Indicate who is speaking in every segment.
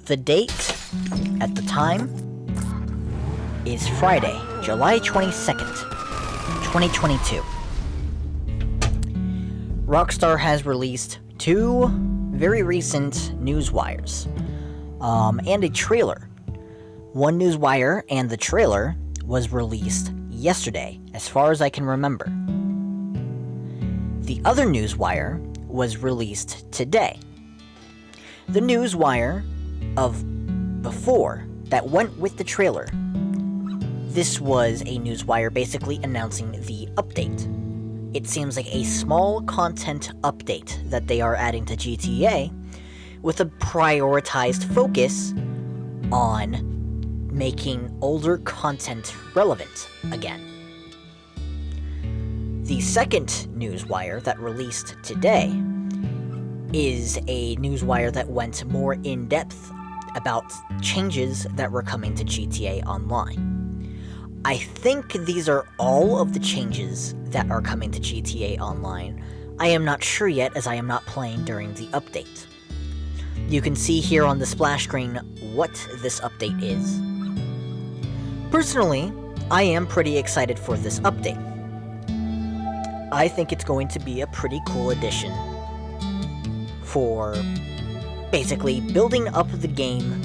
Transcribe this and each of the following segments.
Speaker 1: The date, at the time, is Friday, July 22nd, 2022. Rockstar has released two very recent newswires, and a trailer. One newswire and the trailer was released yesterday, as far as I can remember. The other newswire was released today. The newswire of before that went with the trailer. This was a newswire basically announcing the update. It seems like a small content update that they are adding to GTA with a prioritized focus on making older content relevant again. The second newswire that released today is a newswire that went more in-depth about changes that were coming to GTA Online. I think these are all of the changes that are coming to GTA Online. I am not sure yet, as I am not playing during the update. You can see here on the splash screen what this update is. Personally, I am pretty excited for this update. I think it's going to be a pretty cool addition for basically building up the game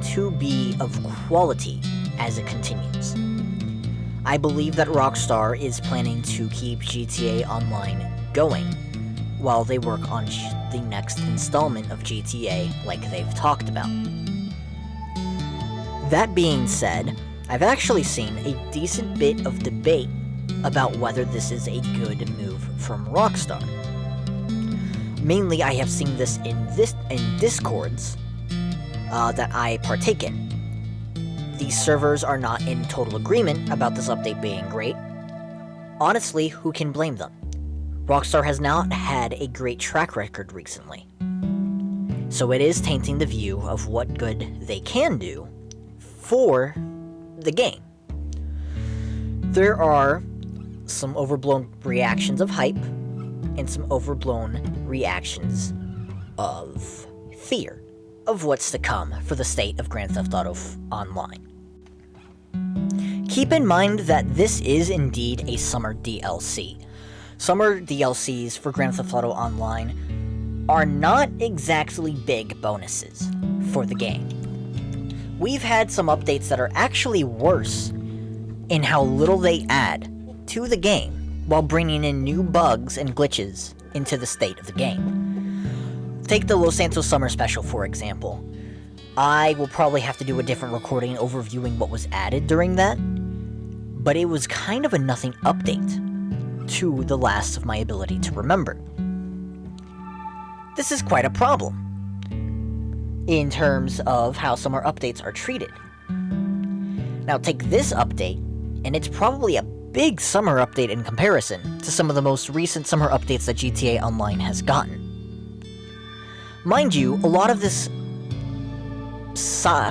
Speaker 1: to be of quality as it continues. I believe that Rockstar is planning to keep GTA Online going while they work on the next installment of GTA like they've talked about. That being said, I've actually seen a decent bit of debate about whether this is a good move from Rockstar. Mainly, I have seen this in discords that I partake in. These servers are not in total agreement about this update being great. Honestly, who can blame them? Rockstar has not had a great track record recently. So it is tainting the view of what good they can do for the game. There are some overblown reactions of hype and some overblown reactions of fear of what's to come for the state of Grand Theft Auto Online. Keep in mind that this is indeed a summer DLC. Summer DLCs for Grand Theft Auto Online are not exactly big bonuses for the game. We've had some updates that are actually worse in how little they add to the game while bringing in new bugs and glitches into the state of the game. Take the Los Santos Summer Special, for example. I will probably have to do a different recording overviewing what was added during that, but it was kind of a nothing update to the last of my ability to remember. This is quite a problem in terms of how summer updates are treated. Now take this update, and it's probably a big summer update in comparison to some of the most recent summer updates that GTA Online has gotten. Mind you, a lot of this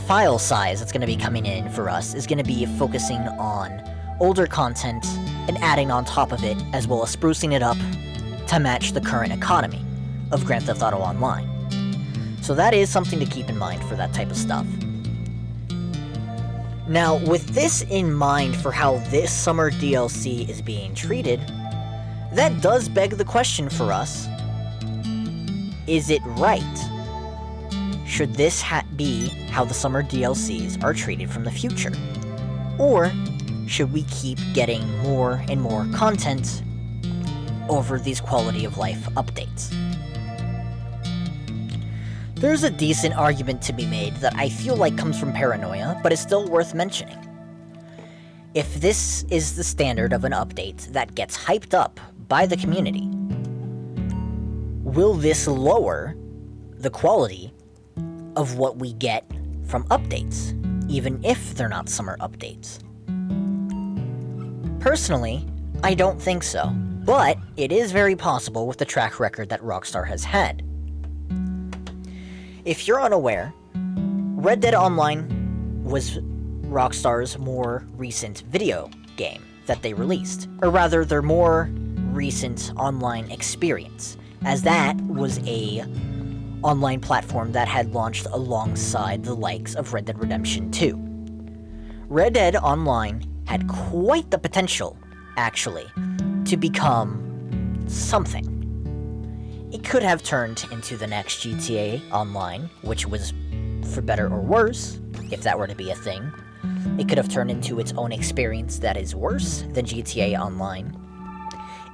Speaker 1: file size that's going to be coming in for us is going to be focusing on older content and adding on top of it, as well as sprucing it up to match the current economy of Grand Theft Auto Online. So that is something to keep in mind for that type of stuff. Now, with this in mind for how this summer DLC is being treated, that does beg the question for us, is it right? Should this be how the summer DLCs are treated from the future? Or should we keep getting more and more content over these quality of life updates? There's a decent argument to be made that I feel like comes from paranoia, but is still worth mentioning. If this is the standard of an update that gets hyped up by the community, will this lower the quality of what we get from updates, even if they're not summer updates? Personally, I don't think so, but it is very possible with the track record that Rockstar has had. If you're unaware, Red Dead Online was Rockstar's more recent video game that they released, or rather their more recent online experience, as that was a online platform that had launched alongside the likes of Red Dead Redemption 2. Red Dead Online had quite the potential, actually, to become something. It could have turned into the next GTA Online, which was for better or worse, if that were to be a thing. It could have turned into its own experience that is worse than GTA Online.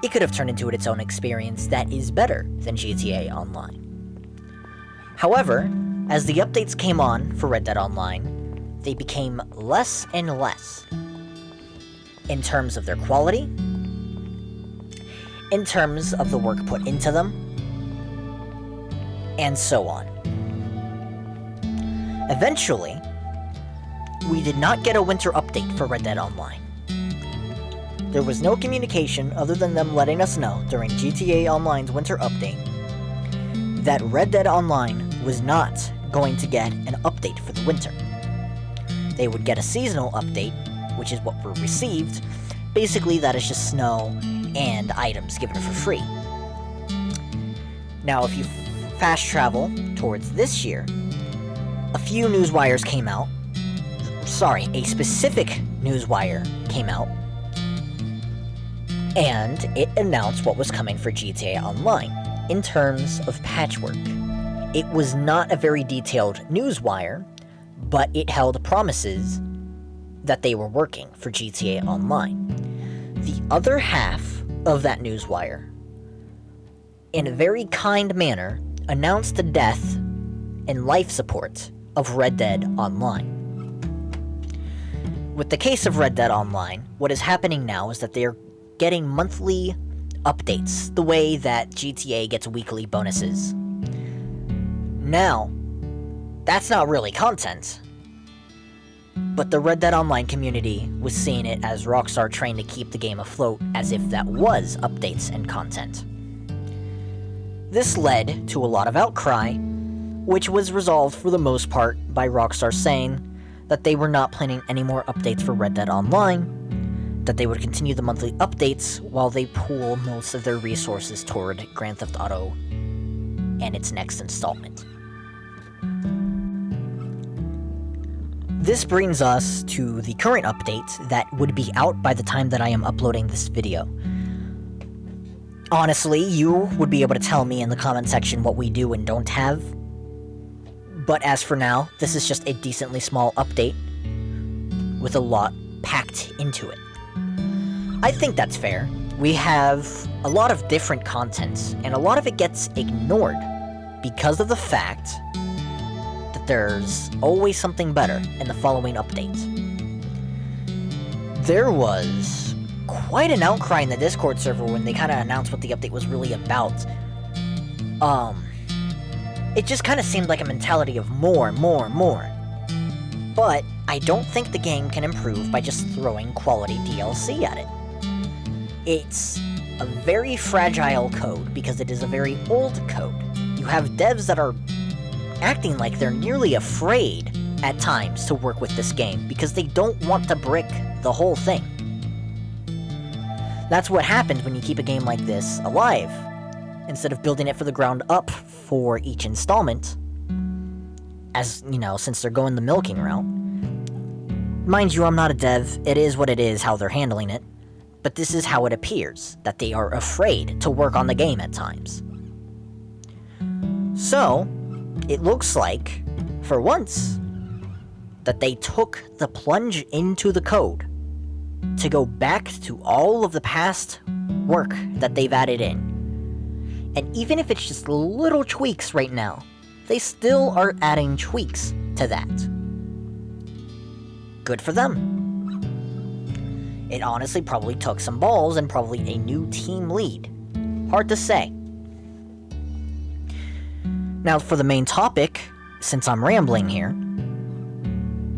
Speaker 1: It could have turned into its own experience that is better than GTA Online. However, as the updates came on for Red Dead Online, they became less and less in terms of their quality, in terms of the work put into them, and so on. Eventually, we did not get a winter update for Red Dead Online. There was no communication other than them letting us know during GTA Online's winter update that Red Dead Online was not going to get an update for the winter. They would get a seasonal update, which is what we received. Basically, that is just snow and items given for free. Now, if you fast travel towards this year, a few newswires came out. Sorry, a specific newswire came out, and it announced what was coming for GTA Online in terms of patchwork. It was not a very detailed newswire, but it held promises that they were working for GTA Online. The other half of that newswire, in a very kind manner, announced the death and life support of Red Dead Online. With the case of Red Dead Online, what is happening now is that they are getting monthly updates, the way that GTA gets weekly bonuses. Now, that's not really content, but the Red Dead Online community was seeing it as Rockstar trying to keep the game afloat as if that was updates and content. This led to a lot of outcry, which was resolved for the most part by Rockstar saying that they were not planning any more updates for Red Dead Online, that they would continue the monthly updates while they pool most of their resources toward Grand Theft Auto and its next installment. This brings us to the current update that would be out by the time that I am uploading this video. Honestly, you would be able to tell me in the comment section what we do and don't have, but as for now, this is just a decently small update with a lot packed into it. I think that's fair. We have a lot of different content, and a lot of it gets ignored because of the fact that there's always something better in the following update. There was quite an outcry in the Discord server when they kind of announced what the update was really about. It just kind of seemed like a mentality of more. But I don't think the game can improve by just throwing quality DLC at it. It's a very fragile code because it is a very old code. You have devs that are acting like they're nearly afraid at times to work with this game because they don't want to brick the whole thing. That's what happens when you keep a game like this alive. Instead of building it for the ground up for each installment, as, you know, since they're going the milking route. Mind you, I'm not a dev, it is what it is how they're handling it, but this is how it appears, that they are afraid to work on the game at times. So, it looks like, for once, that they took the plunge into the code to go back to all of the past work that they've added in. And even if it's just little tweaks right now, they still are adding tweaks to that. Good for them. It honestly probably took some balls and probably a new team lead. Hard to say. Now for the main topic, since I'm rambling here,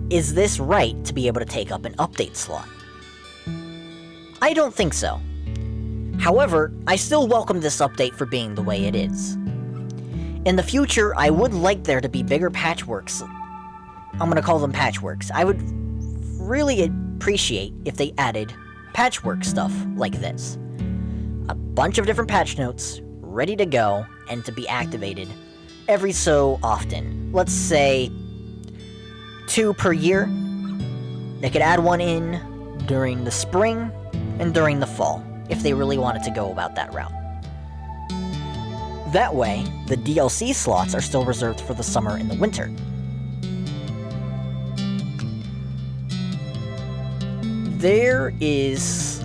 Speaker 1: is this right to be able to take up an update slot? I don't think so. However, I still welcome this update for being the way it is. In the future, I would like there to be bigger patchworks. I'm gonna call them patchworks. I would really appreciate if they added patchwork stuff like this. A bunch of different patch notes, ready to go, and to be activated every so often. Let's say 2 per year. They could add one in during the spring and during the fall, if they really wanted to go about that route. That way, the DLC slots are still reserved for the summer and the winter. There is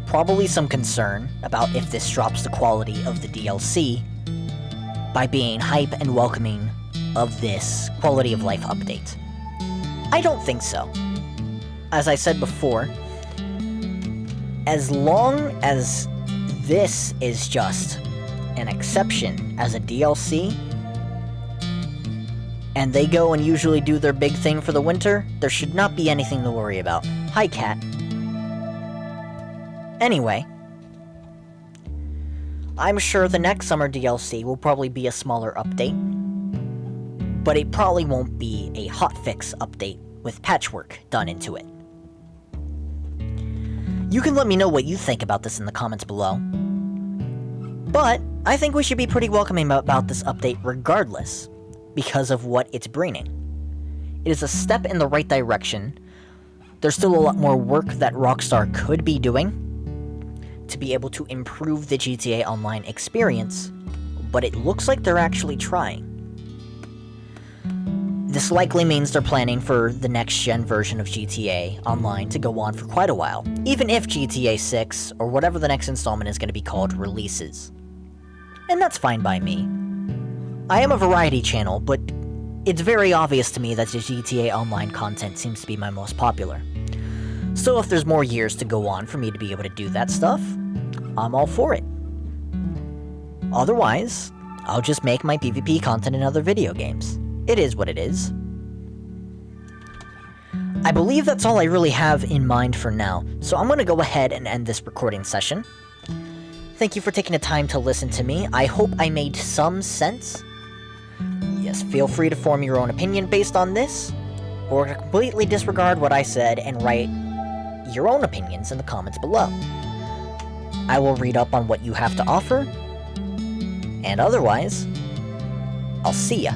Speaker 1: probably some concern about if this drops the quality of the DLC by being hype and welcoming of this quality of life update. I don't think so. As I said before, as long as this is just an exception as a DLC, and they go and usually do their big thing for the winter, there should not be anything to worry about. Hi, cat. Anyway, I'm sure the next summer DLC will probably be a smaller update, but it probably won't be a hotfix update with patchwork done into it. You can let me know what you think about this in the comments below. But I think we should be pretty welcoming about this update regardless, because of what it's bringing. It is a step in the right direction. There's still a lot more work that Rockstar could be doing to be able to improve the GTA Online experience, but it looks like they're actually trying. This likely means they're planning for the next-gen version of GTA Online to go on for quite a while, even if GTA 6, or whatever the next installment is going to be called, releases. And that's fine by me. I am a variety channel, but it's very obvious to me that the GTA Online content seems to be my most popular. So if there's more years to go on for me to be able to do that stuff, I'm all for it. Otherwise, I'll just make my PvP content in other video games. It is what it is. I believe that's all I really have in mind for now, so I'm gonna go ahead and end this recording session. Thank you for taking the time to listen to me. I hope I made some sense. Yes, feel free to form your own opinion based on this, or to completely disregard what I said and write your own opinions in the comments below. I will read up on what you have to offer, and otherwise, I'll see ya.